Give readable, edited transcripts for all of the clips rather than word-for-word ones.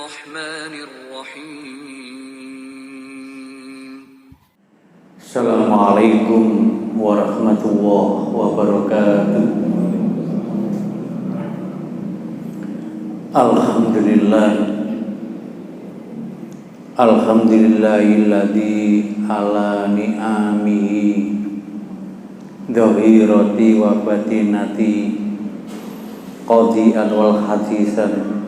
الرحمن الرحيم. السلام عليكم ورحمة الله وبركاته. Alhamdulillah, alhamdulillahilladzi ala ni'amihi dhahirati wa batinati qadi'an wal hadisan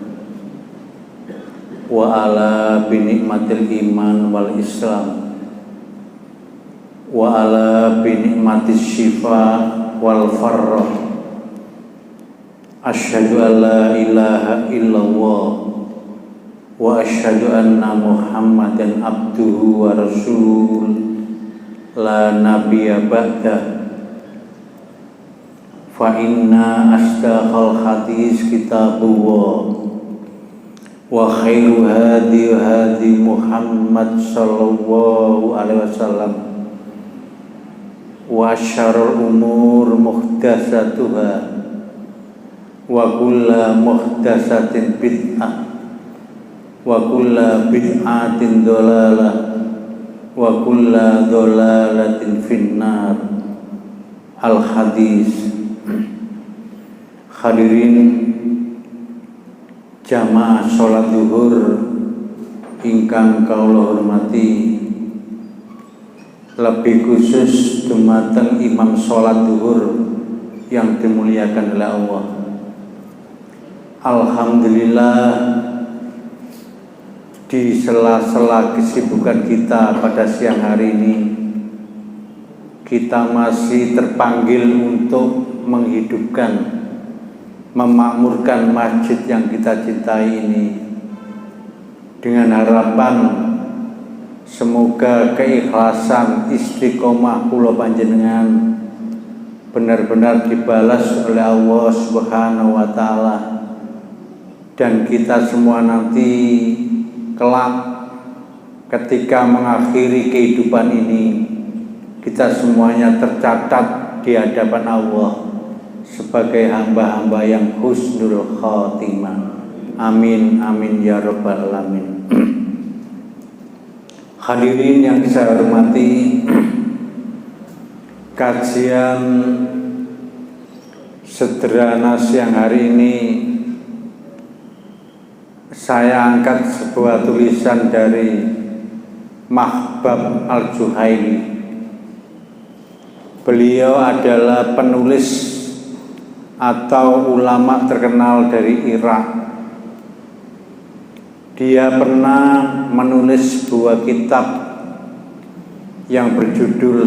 wa ala binikmatil iman wal islam wa ala binikmatis syifa wal farrah. Asyhadu an la ilaha illallah wa asyhadu anna Muhammadan abduhu wa rasul la nabiyya ba'dah. Fa inna asdaqal hadis kitabullah wa khairu hadi Muhammad sallallahu alaihi wasallam wa syarrul umur muhdatsatuha wa kulla muhdatsatin bid'ah wa kulla bid'atin dhalalah wa kulla dhalalatin finnar. Al hadis. Hadirin jamaah salat zuhur ingkang kawula hormati, lebih khusus dumateng imam salat zuhur yang dimuliakan oleh Allah. Alhamdulillah, di sela-sela kesibukan kita pada siang hari ini, kita masih terpanggil untuk menghidupkan, memakmurkan masjid yang kita cintai ini, dengan harapan semoga keikhlasan istiqomah kula panjenengan benar-benar dibalas oleh Allah Subhanahu wa taala. Dan kita semua nanti kelak ketika mengakhiri kehidupan ini, kita semuanya tercatat di hadapan Allah sebagai hamba-hamba yang husnul khotimah. Amin, amin ya rabbal alamin. Hadirin yang saya hormati, kajian sederhana siang hari ini saya angkat sebuah tulisan dari Mahbab Al-Juhaili. Beliau adalah penulis atau ulama terkenal dari Irak. Dia pernah menulis sebuah kitab yang berjudul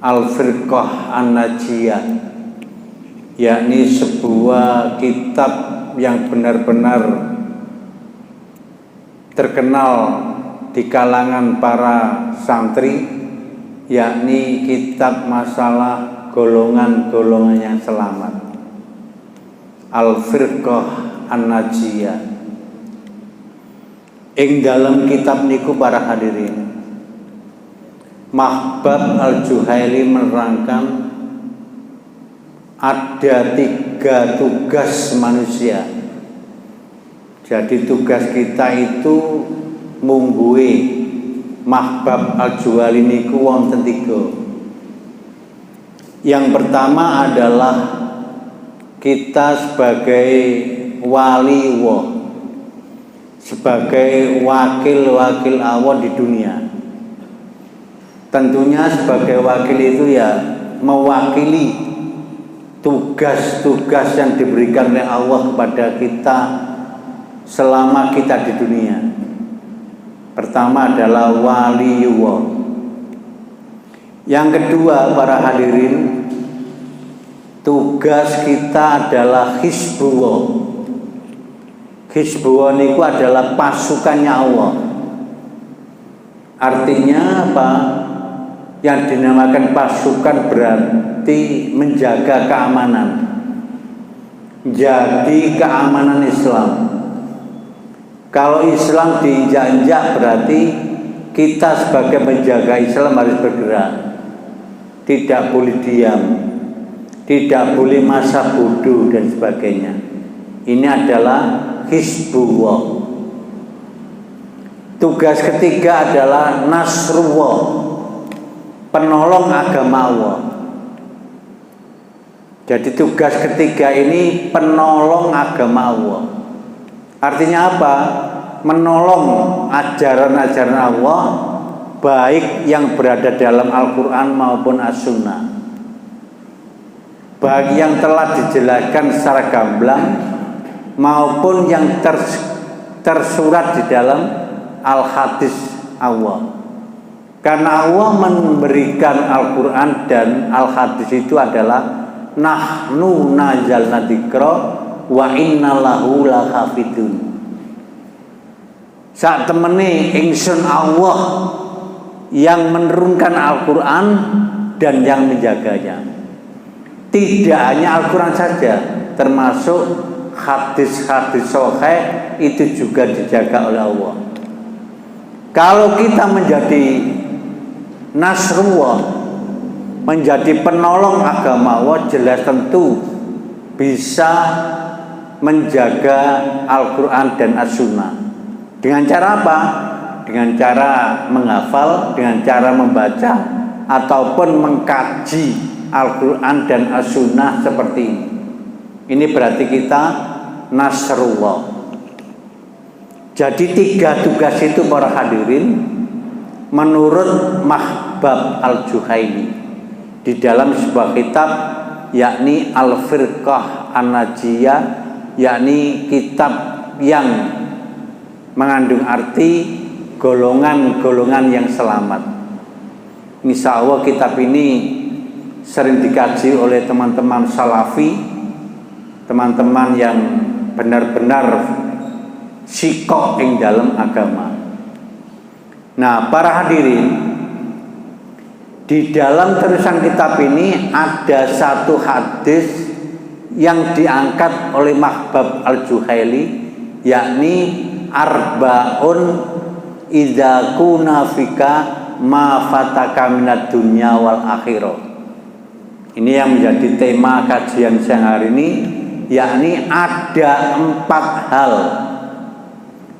Al-Firqah An-Najiyah, yakni sebuah kitab yang benar-benar terkenal di kalangan para santri, yakni kitab masalah golongan-golongan yang selamat, Al-Firqah An-Najiyah. Ing dalam kitab niku para hadirin, Mahbab Al-Juhaili menerangkan ada 3 tugas manusia. Jadi tugas kita itu mungguhi Mahbab Al-Juhaili niku wonten 3. Yang pertama adalah kita sebagai wali Allah, sebagai wakil-wakil Allah di dunia. Tentunya sebagai wakil itu ya mewakili tugas-tugas yang diberikan oleh Allah kepada kita selama kita di dunia. Pertama adalah waliullah. Yang kedua para hadirin, tugas kita adalah hizbullah. Hizbullah itu adalah pasukannya Allah. Artinya apa? Yang dinamakan pasukan berarti menjaga keamanan. Jadi keamanan Islam. Kalau Islam diinjak-injak berarti kita sebagai penjaga Islam harus bergerak. Tidak boleh diam, tidak boleh masa bodoh dan sebagainya. Ini adalah Hizbullah. Tugas ketiga adalah Nasrullah, penolong agama Allah. Jadi tugas ketiga ini penolong agama Allah. Artinya apa? Menolong ajaran-ajaran Allah, baik yang berada dalam Al-Quran maupun As-Sunnah, baik yang telah dijelaskan secara gamblang maupun yang tersurat di dalam Al-Hadis Allah. Karena Allah memberikan Al-Quran dan Al-Hadis itu adalah nahnu nazzalna dzikra wa inna lahu lahafidun. Saat temene ingsun Allah yang menurunkan Al-Quran dan yang menjaganya. Tidak hanya Al-Quran saja, termasuk hadis-hadis sahih itu juga dijaga oleh Allah. Kalau kita menjadi Nasrullah, menjadi penolong agama Allah, jelas tentu bisa menjaga Al-Quran dan As-Sunnah. Dengan cara apa? Dengan cara menghafal, dengan cara membaca, ataupun mengkaji Al-Quran dan As-Sunnah seperti ini. Ini berarti kita Nasrullah. Jadi 3 tugas itu para hadirin menurut Mahbab Al-Juhaini di dalam sebuah kitab, yakni Al-Firqah An-Najiyah, yakni kitab yang mengandung arti golongan-golongan yang selamat. Insya Allah kitab ini sering dikaji oleh teman-teman salafi, teman-teman yang benar-benar sikok ing dalam agama. Nah, para hadirin, di dalam tulisan kitab ini ada satu hadis yang diangkat oleh Mahbab Al-Juhaili, yakni arba'un idza kuna fika ma fataka minad dunya wal akhirah. Ini yang menjadi tema kajian siang hari ini, yakni ada 4 hal.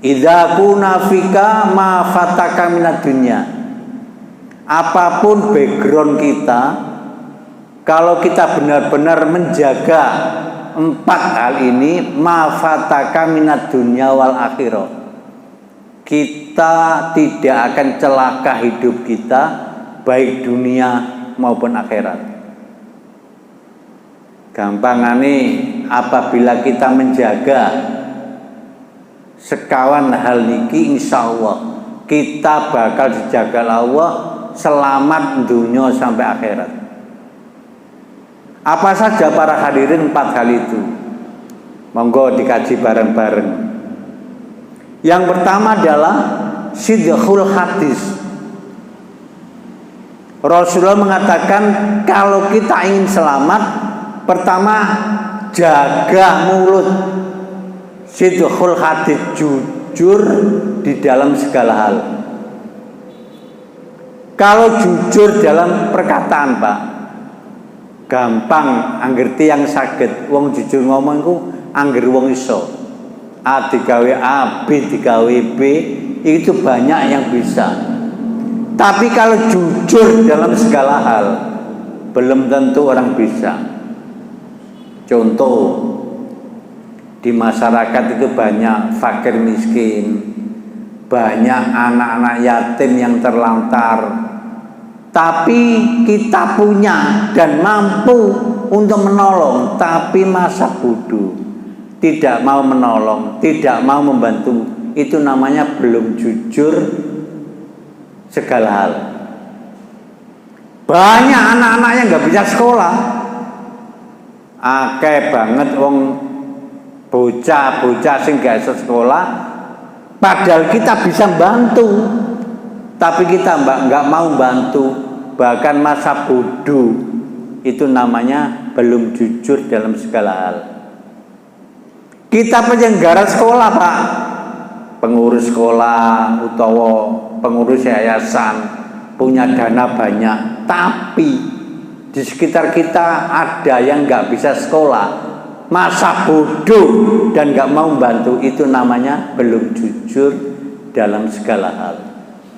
Idza kuna fika ma fataka minad dunya. Apapun background kita, kalau kita benar-benar menjaga 4 hal ini, ma fataka minad dunya wal akhirah, kita tidak akan celaka hidup kita, baik dunia maupun akhirat. Gampangane, apabila kita menjaga sekawan hal niki, insya Allah kita bakal dijaga Allah selamat dunia sampai akhirat. Apa saja para hadirin 4 hal itu? Monggo dikaji bareng-bareng. Yang pertama adalah sidqul hadis. Rasulullah mengatakan kalau kita ingin selamat, pertama jaga mulut. Sidqul hadis, jujur di dalam segala hal. Kalau jujur dalam perkataan, Pak, gampang angerti yang saged. Wong jujur ngomong iku angger wong iso. A digawe A, B digawe B, itu banyak yang bisa. Tapi kalau jujur dalam segala hal, belum tentu orang bisa. Contoh, di masyarakat itu banyak fakir miskin, banyak anak-anak yatim yang terlantar. Tapi kita punya dan mampu untuk menolong, tapi masa bodoh, tidak mau menolong, tidak mau membantu. Itu namanya belum jujur segala hal. Banyak anak-anak yang gak bisa sekolah, akeh banget wong bocah-bocah sing gak bisa sekolah, padahal kita bisa bantu, tapi kita nggak mau bantu, bahkan masa bodoh. Itu namanya belum jujur dalam segala hal. Kita penyelenggara sekolah, Pak, pengurus sekolah utawa pengurus yayasan, punya dana banyak, tapi di sekitar kita ada yang nggak bisa sekolah, masa bodoh dan gak mau bantu, itu namanya belum jujur dalam segala hal.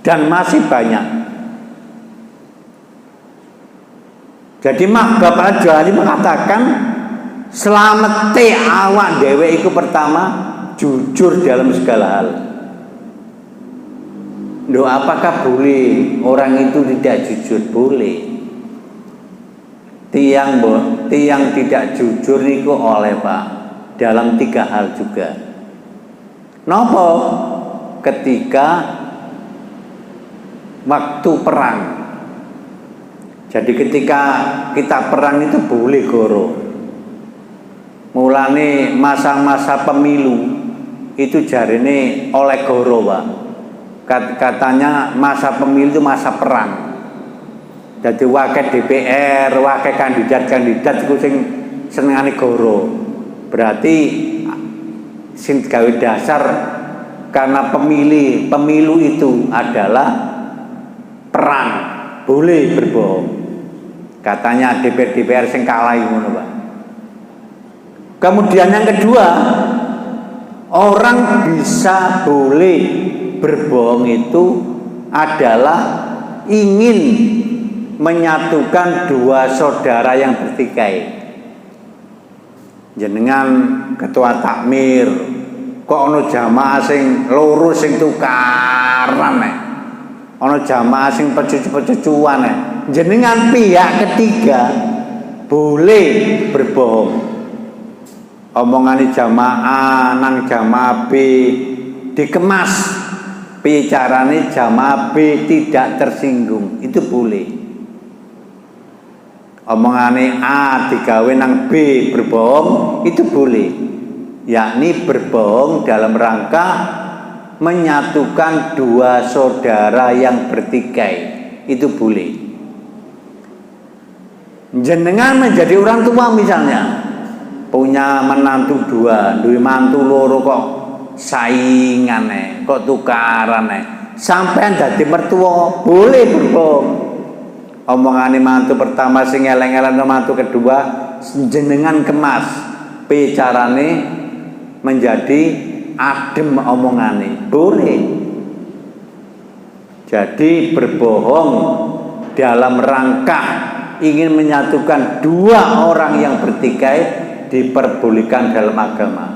Dan masih banyak. Jadi Bapak Al-Ghazali mengatakan selamete awak dhewe iku pertama jujur dalam segala hal. Loh, apakah boleh orang itu tidak jujur? Boleh. Tiang tidak jujur niku oleh Pak dalam 3 hal juga. Nopo? Ketika waktu perang. Jadi ketika kita perang itu boleh goro. Mulane masa-masa pemilu itu jarine oleh goro, Pak. Katanya masa pemilu itu masa perang. Jadi wakil DPR, wakil kandidat itu sing senengane goro. Berarti sing gawe dasar karena pemilu itu adalah perang, boleh berbohong. Katanya DPR sing kalah ngono, Pak. Kemudian yang kedua, orang bisa boleh berbohong itu adalah ingin menyatukan 2 saudara yang bertikai. Jenengan ketua takmir, kok ono jamaah sing loro sing tukaran nek. Ono jamaah sing pecucu-pecucuan nek. Jenengan pihak ketiga boleh berbohong. Omongane jamaah nang jamaah B dikemas, bicarane jamaah B tidak tersinggung, itu boleh. Omongane A digawe nang B berbohong, itu boleh. Yakni berbohong dalam rangka menyatukan 2 saudara yang bertikai, itu boleh. Jenengan menjadi orang tua misalnya, punya menantu 2, duwe mantu loro kok saingane, kok tukarane, sampean dadi mertua boleh berbohong. Omongane mantu pertama sing eleng-eleng mantu kedua jenengan kemas, bicarane menjadi adem omongane, boleh. Jadi berbohong dalam rangka ingin menyatukan 2 orang yang bertikai diperbolehkan dalam agama.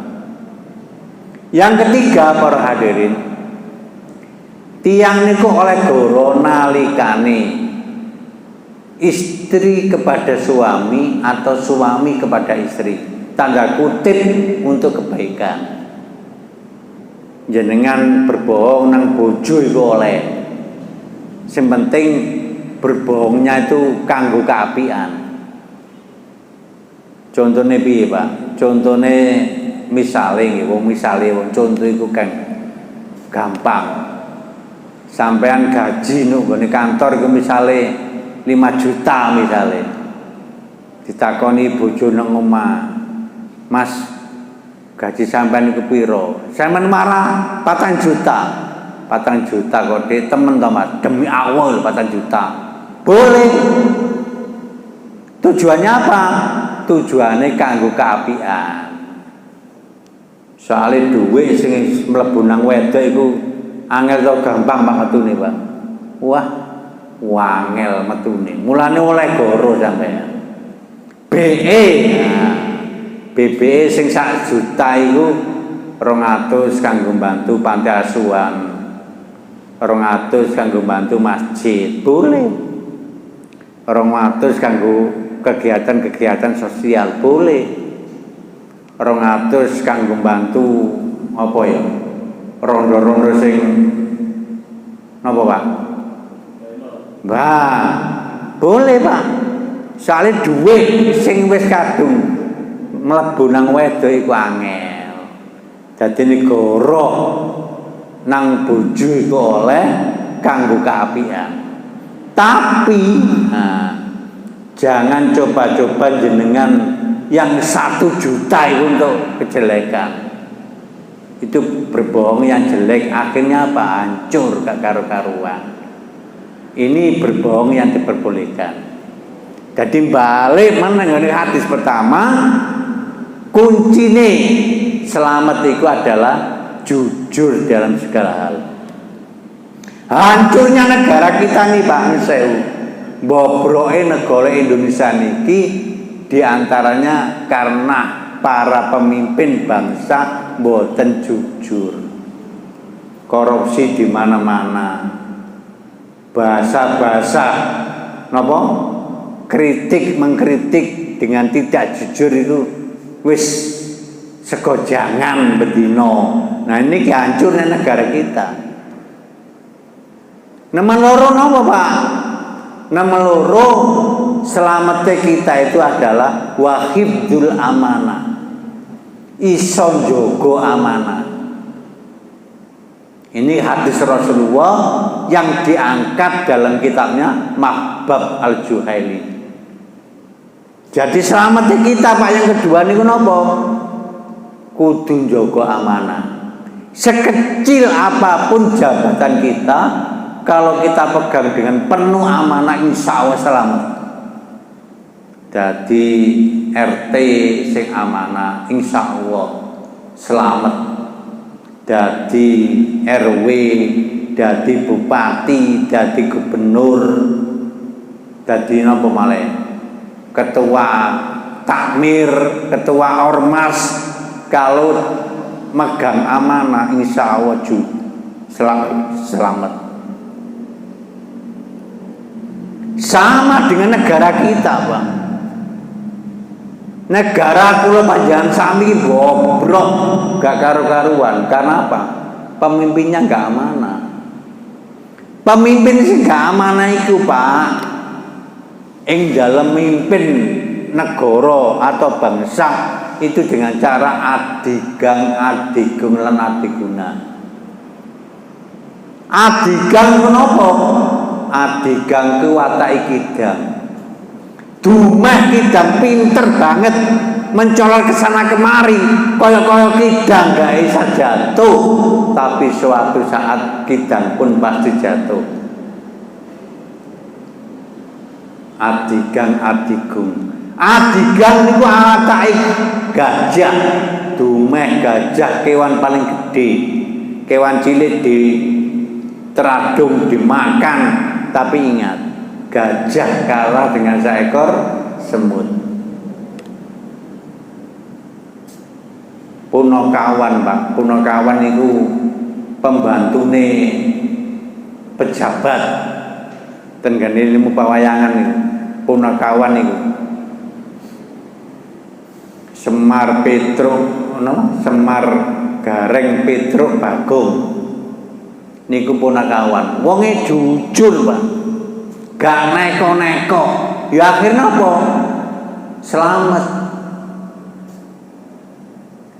Yang ketiga, para hadirin, tiang niku oleh goro nalikane istri kepada suami atau suami kepada istri, tanda kutip untuk kebaikan. Jenengan berbohong nang bojo iku oleh, sing penting berbohongnya itu kanggo keapian. Contohnya piye, Pak? Contohnya misale wong contoh iku kan gampang. Sampean gaji nek nggone kantor iku misale 5 juta misale. Ditakoni bojo nang omah, "Mas, gaji sampean iku piro?" Sampean marah, 4 juta. 4 juta kok temen to, Mas? Demi Allah 4 juta. Boleh. Tujuannya apa? Tujuannya kanggo keapian. Soale duwe sing mlebu nang wedok iku angel to gampang Pak metune, Pak. Wah, wangel metune. Mulane oleh goro sampean. BE. Nah, BBE sing 1 juta iku 200 kanggo bantu panti asuhan. 200 kanggo bantu masjid. Boleh. 200 kanggo kegiatan-kegiatan sosial, boleh. 200 kanggo bantu apa ya? Rondo-rondo sing napa, Pak? Mbah, boleh, Pak. Soale dhuwit sing wis kadung mlebu nang wedok iku angel. Dadi negara nang bojo iku oleh kanggo keapian. Tapi jangan coba-coba jenengan yang 1 juta itu untuk kejelekan. Itu berbohong yang jelek, akhirnya apa? Hancur gak karu-karuan. Ini berbohong yang diperbolehkan. Jadi balik menengok hadis pertama, kuncine selamat itu adalah jujur dalam segala hal. Hancurnya negara kita nih Pak Sewu, bobroke negara Indonesia niki diantaranya karena para pemimpin bangsa boten jujur, korupsi di mana-mana, bahasa-bahasa napa kritik mengkritik dengan tidak jujur itu wis segojangan bedino. Nah ini hancurnya negara kita. Nomor loro napa Pak? Nomor loro selamatnya kita itu adalah wahibdul amanah, iso njogo amanah. Ini hadis Rasulullah yang diangkat dalam kitabnya Mahbab Al-Juhaili. Jadi selamatnya kita Pak yang kedua niku napa? Kudu njogo amanah. Sekecil apapun jabatan kita, kalau kita pegang dengan penuh amanah, insya Allah selamat. Jadi RT sing amanah, insya Allah selamat. Jadi RW, jadi bupati, jadi gubernur, jadi napa malih? Ketua takmir, ketua ormas, kalau megang amanah, insya Allah selamat. Sama dengan negara kita Pak. Negara kula panjenengan sami bobrok gak karu-karuan. Karena apa? Pemimpinnya gak amanah. Pemimpin sing gak amanah iku Pak, ing dalam mimpin negara atau bangsa itu dengan cara adigang, adigung lan adiguna. Adigang menapa? Adigang ku watake kidang. Dumeh kidang pinter banget mencolot ke sana kemari, kaya-kaya kidang gak bisa jatuh, tapi suatu saat kidang pun pasti jatuh. Adigang adigung. Adigang niku watake gajah. Dumeh gajah kewan paling gede. Kewan cilik di teradung dimakan, tapi ingat, gajah kalah dengan seekor semut. Punakawan Pak, Punakawan itu pembantune pejabat tenggane ilmu pawayangan itu. Punakawan itu Semar Petruk, Semar Gareng Petruk Bagong niku punakawan. Wonge jujur Pak, gak neko-neko. Ya akhirnya apa? Selamat.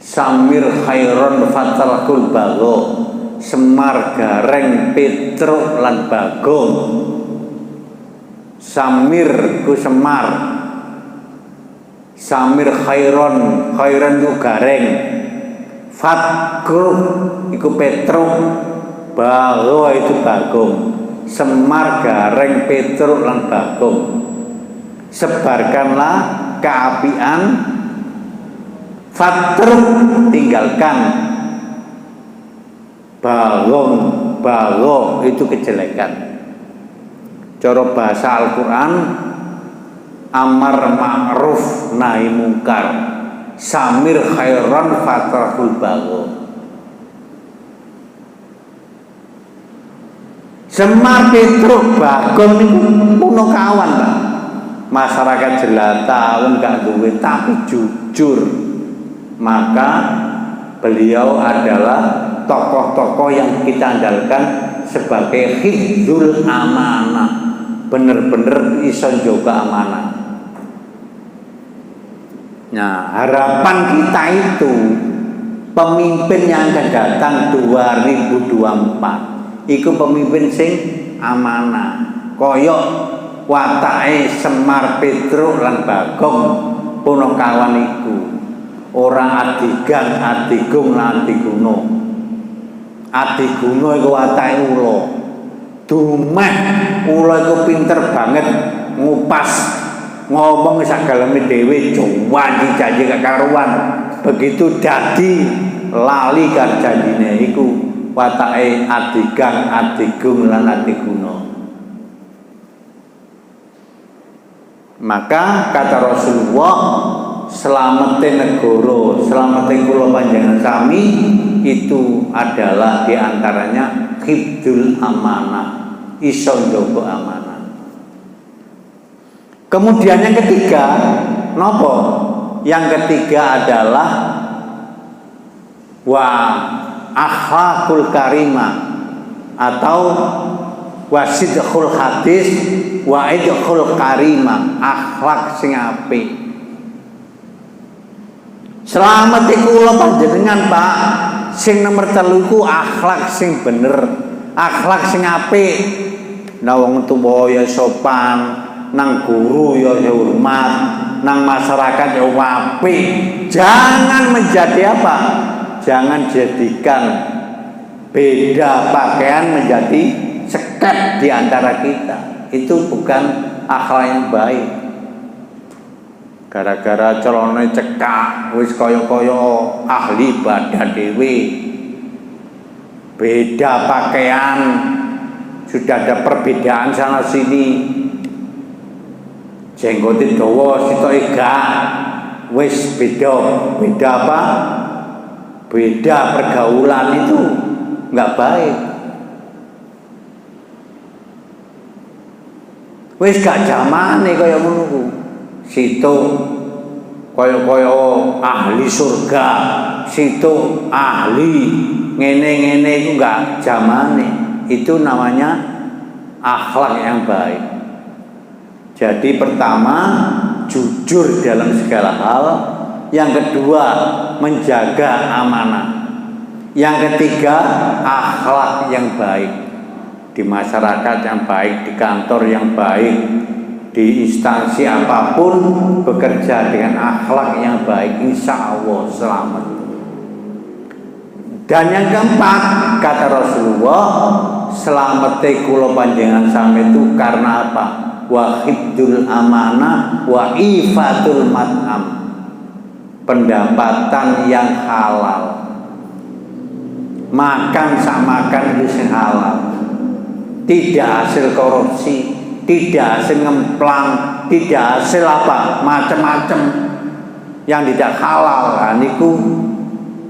Samir Khairon Fatalkul Bago, Semar Gareng Petruk lan Bagong. Samir ku Semar, Samir Khairon, Khairon ku Gareng, Fatkul iku Petruk, Bago itu Bagong. Semar Gareng Petruk lan Bagong. Sebarkanlah keapian, Fatruk tinggalkan, Bagong, Bago itu kejelekan. Cara bahasa Al-Quran, amar ma'ruf nahi mungkar, samir khairan fatrahul bago. Semar Petruk Bagong niku punakawan Pak. Masyarakat jelata wong gak duwe tapi jujur. Maka beliau adalah tokoh-tokoh yang kita andalkan sebagai hifdzul amanah. Bener-bener iso njaga amanah. Nah, harapan kita itu pemimpin yang akan datang 2024 iku pemimpin sing amanah. Koyok watake Semar Petruk lan Bagong punakawan iku. Ora adigang, adigung lan adiguno. Adiguno iku watake ula. Dumeh ula iku pinter banget ngupas ngomong sagaleme dhewe janji kekaruan. Begitu dadi lali karo janjine iku watake adigang adigung lan adiguna. Maka kata Rasulullah, selamete negara, selamete kula panjenengan sami itu adalah diantaranya hifdzul amanah, iso njogo amanah. Kemudian yang ketiga, nopo? Yang ketiga adalah wa akhlakul karimah atau wasidkhul hadis wa idkhul karimah, akhlak sing apik. Selamat iku kula panjenengan, Pak. Sing nomor 3 ku akhlak sing bener, akhlak sing apik. Nah wong tuwa ya sopan, nang guru ya hormat, nang masyarakat ya apik. Jangan menjadi apa? Jangan jadikan beda pakaian menjadi seket di antara kita. Itu bukan akhlak yang baik. Gara-gara celana cekak wis kaya-kaya ahli ibadah dhewe. Beda pakaian, sudah ada perbedaan sana sini. Jenggote dawa sitoke gak, wis beda. Beda apa? Beda pergaulan itu enggak baik. Wis gak zamane kaya ngono ku. Situ kaya-kaya ahli surga, situ ahli ngene-ngene itu enggak zamane. Itu namanya akhlak yang baik. Jadi pertama jujur dalam segala hal, yang kedua menjaga amanah, yang ketiga akhlak yang baik di masyarakat yang baik, di kantor yang baik, di instansi apapun bekerja dengan akhlak yang baik, insya Allah selamat. Dan yang keempat kata Rasulullah, selamete kula panjenengan sami itu karena apa? Wa hifdzul amanah wa ifatul mat'am, pendapatan yang halal, makan sama makan itu halal, tidak hasil korupsi, tidak hasil ngemplang, tidak hasil apa macam-macam yang tidak halal. Niku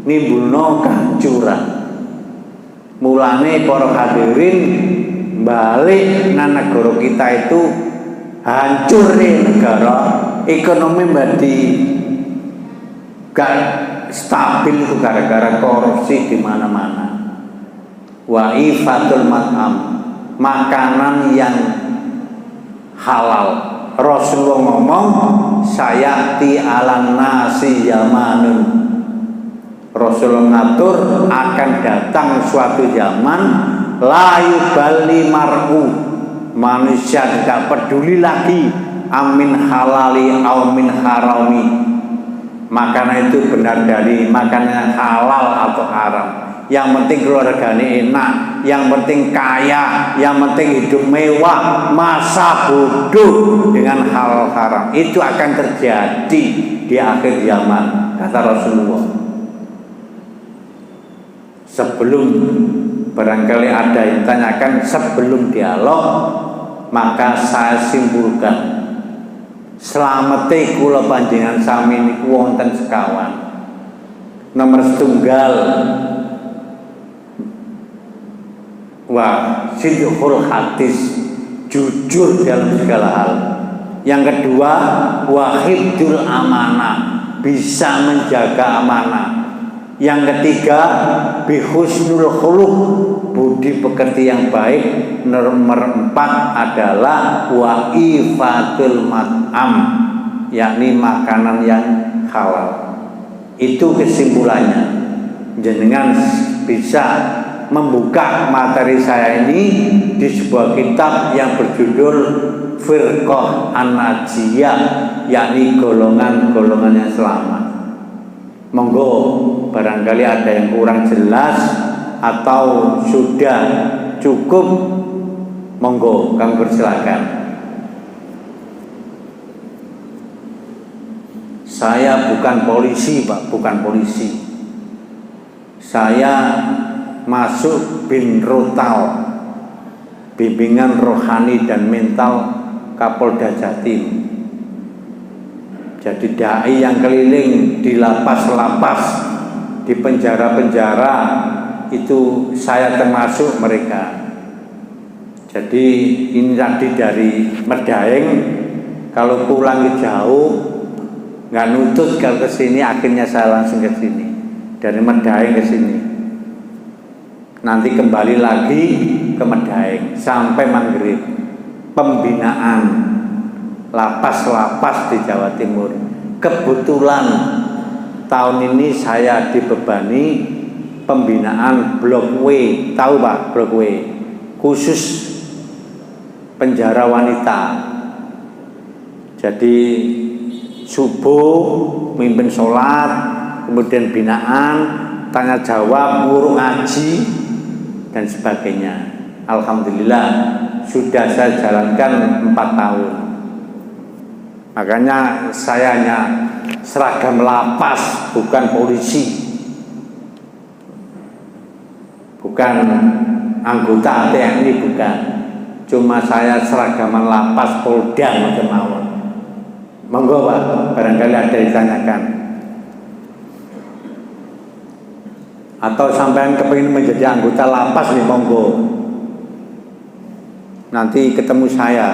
nimbulno kancuran. Mulane para hadirin balik nang negara kita itu hancur nih negara, ekonomi menjadi gak stabil itu gara-gara korupsi di mana-mana. Wa ifatul mat'am, makanan yang halal. Rasulullah ngomong, sayati alan nasi zamanun. Rasulullah ngatur akan datang suatu zaman la yuballi mar'u, manusia tidak peduli lagi amin halali au min harami, makanan itu benar dari makanan halal atau haram. Yang penting keluarganya enak, yang penting kaya, yang penting hidup mewah. Masa bodoh dengan hal haram itu akan terjadi di akhir zaman, kata Rasulullah. Sebelum barangkali ada yang tanyakan sebelum dialog, maka saya simpulkan, selamete kula panjenengan sami niku wonten sekawan. Nomor setunggal, wa sidqul hadis, jujur dalam segala hal. Yang kedua, wa hifdzul amanah, bisa menjaga amanah. Yang ketiga, bihusnul khuluq, budi pekerti yang baik. Nomor 4 adalah wa ifatul mat'am, yakni makanan yang halal. Itu kesimpulannya. Jenengan bisa membuka materi saya ini di sebuah kitab yang berjudul Firqah An-Najiyah, yakni golongan-golongan yang selamat. Monggo barangkali ada yang kurang jelas atau sudah cukup, monggo kami persilakan. Saya bukan polisi, Pak, bukan polisi. Saya masuk bin Rotal, bimbingan rohani dan mental Kapolda Jatim. Jadi dai yang keliling di lapas-lapas, di penjara-penjara, itu saya termasuk mereka. Jadi ini tadi dari Medaeng, kalau pulang jauh nggak nutut kalau ke sini, akhirnya saya langsung ke sini dari Medaeng ke sini. Nanti kembali lagi ke Medaeng sampai maghrib. Pembinaan lapas-lapas di Jawa Timur. Kebetulan tahun ini saya dibebani pembinaan Blok W, tahu Pak Blok W, khusus penjara wanita. Jadi subuh mimpin sholat, kemudian binaan, tanya jawab, guru ngaji dan sebagainya. Alhamdulillah sudah saya jalankan 4 tahun. Makanya saya hanya seragam lapas, bukan polisi, bukan anggota TNI, bukan. Cuma saya seragaman lapas Polda macam mawon. Monggo Pak, barangkali ada ditanyakan. Atau sampean kepingin menjadi anggota lapas nih, monggo. Nanti ketemu saya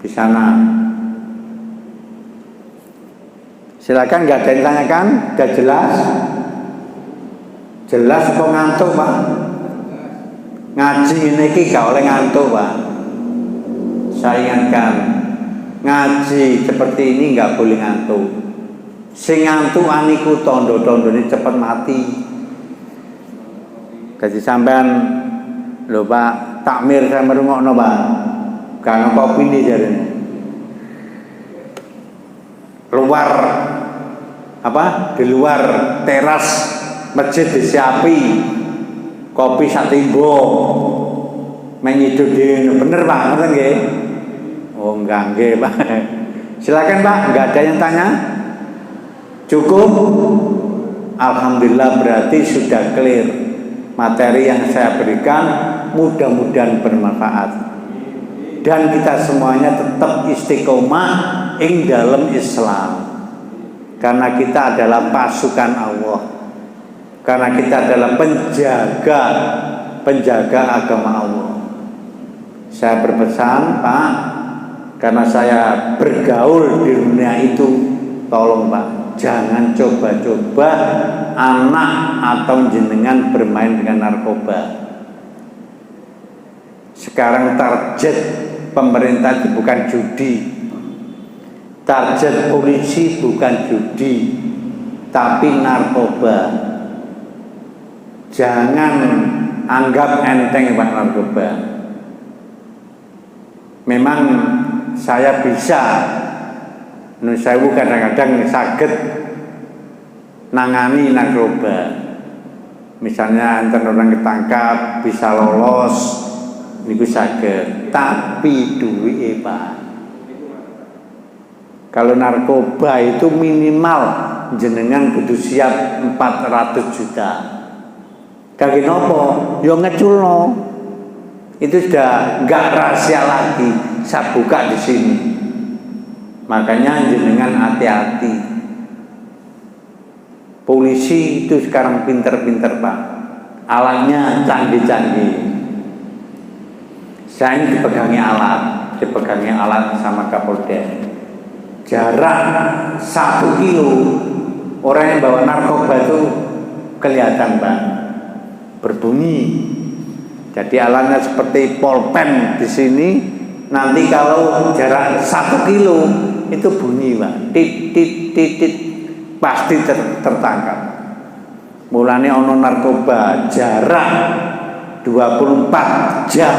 di sana. Silakan, nggak ada yang tanyakan, udah jelas? Jelas kok ngantuk Pak? Ngaji ini gak oleh ngantuk Pak. Saya ingatkan, ngaji seperti ini nggak boleh ngantuk. Sing ngantuk aniku tondo-tondo ini cepat mati. Kasih sampean lho Pak, takmir saya merungokno Pak. Karena kopi ini jadi luar apa? Di luar teras masjid disiapi kopi satimbo. Menyidu di bener Pak, ngoten nggih? Oh enggak nggih Pak. Silakan Pak, enggak ada yang tanya? Cukup? Alhamdulillah, berarti sudah clear. Materi yang saya berikan mudah-mudahan bermanfaat. Dan kita semuanya tetap istiqomah ing dalam Islam. Karena kita adalah pasukan Allah. Karena kita adalah penjaga agama Allah. Saya berpesan Pak, karena saya bergaul di dunia itu, tolong Pak, jangan coba-coba anak atau jenengan bermain dengan narkoba. Sekarang target pemerintah itu bukan judi, target polisi bukan judi, tapi narkoba. Jangan anggap enteng Pak narkoba. Memang saya bisa, saya kadang-kadang sakit nangani narkoba. Misalnya enten orang ketangkap bisa lolos, niku sakit. Tapi duit Pak. Kalau narkoba itu minimal jenengan kudu siap 400 juta. Kaki nopo, yo ngeculno. Itu sudah nggak rahasia lagi, saya buka di sini. Makanya jenengan hati-hati. Polisi itu sekarang pinter-pinter Pak, alatnya canggih-canggih. Saya ini dipegangi alat sama Kapolda. Jarak 1 kilo orang yang bawa narkoba itu kelihatan Pak, berbunyi. Jadi alatnya seperti polpen di sini. Nanti kalau jarak 1 kilo itu bunyi Pak, tit tit tit tit, pasti tertangkap. Mulane ono narkoba jarak 24 jam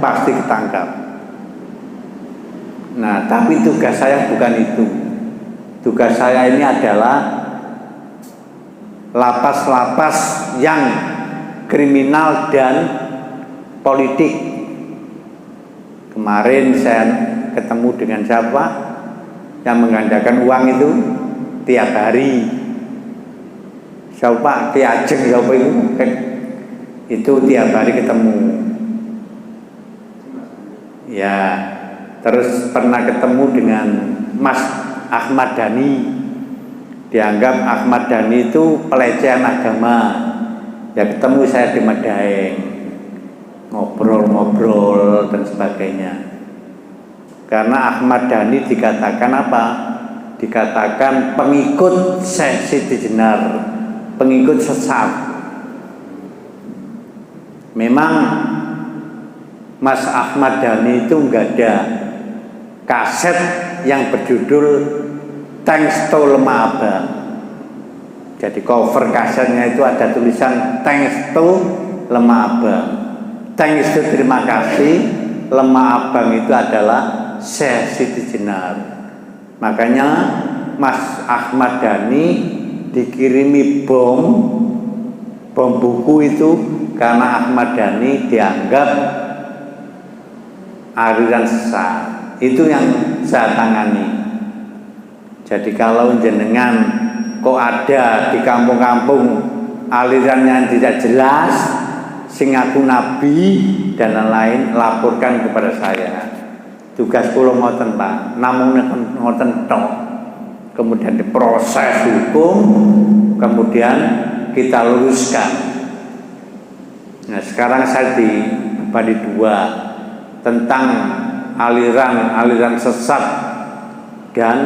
pasti ketangkap. Nah, tapi tugas saya bukan itu. Tugas saya ini adalah lapas-lapas yang kriminal dan politik. Kemarin saya ketemu dengan siapa? yang menggandakan uang itu tiap hari. Siapa Ki Ajeng siapa itu tiap hari ketemu. Ya, terus pernah ketemu dengan Mas Ahmad Dhani. Dianggap Ahmad Dhani itu pelecehan agama. Ya ketemu saya di Medaeng, ngobrol-ngobrol dan sebagainya. Karena Ahmad Dhani dikatakan apa? Dikatakan pengikut Syekh Siti Jenar, pengikut sesat. Memang Mas Ahmad Dhani itu enggak ada kaset yang berjudul Thanks to Lemah Abang. Jadi cover kasetnya itu ada tulisan Thanks to Lemah Abang. Thanks to terima kasih, Lemah Abang itu adalah Syekh Siti Jenar. Makanya Mas Ahmad Dhani dikirimi bom buku itu karena Ahmad Dhani dianggap aliran sesat. Itu yang saya tangani. Jadi kalau jenengan kok ada di kampung-kampung aliran yang tidak jelas, sing ngaku nabi dan lain-lain, laporkan kepada saya. Tugas kula ngoten Pak, namung ngoten tok. Kemudian diproses hukum, kemudian kita luruskan. Nah, sekarang saya di Bali 2 tentang aliran sesat dan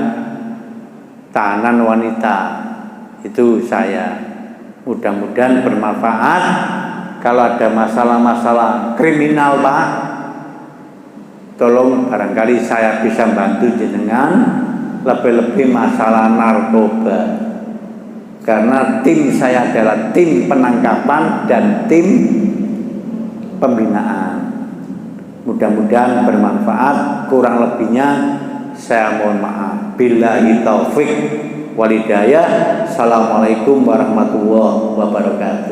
tahanan wanita. Itu saya. Mudah-mudahan bermanfaat. Kalau ada masalah-masalah kriminal Pak, tolong barangkali saya bisa bantu jenengan. Lebih-lebih masalah narkoba. Karena tim saya adalah tim penangkapan dan tim pembinaan. Mudah-mudahan bermanfaat. Kurang lebihnya saya mohon maaf. Billahi taufik wal hidayah. Assalamualaikum warahmatullahi wabarakatuh.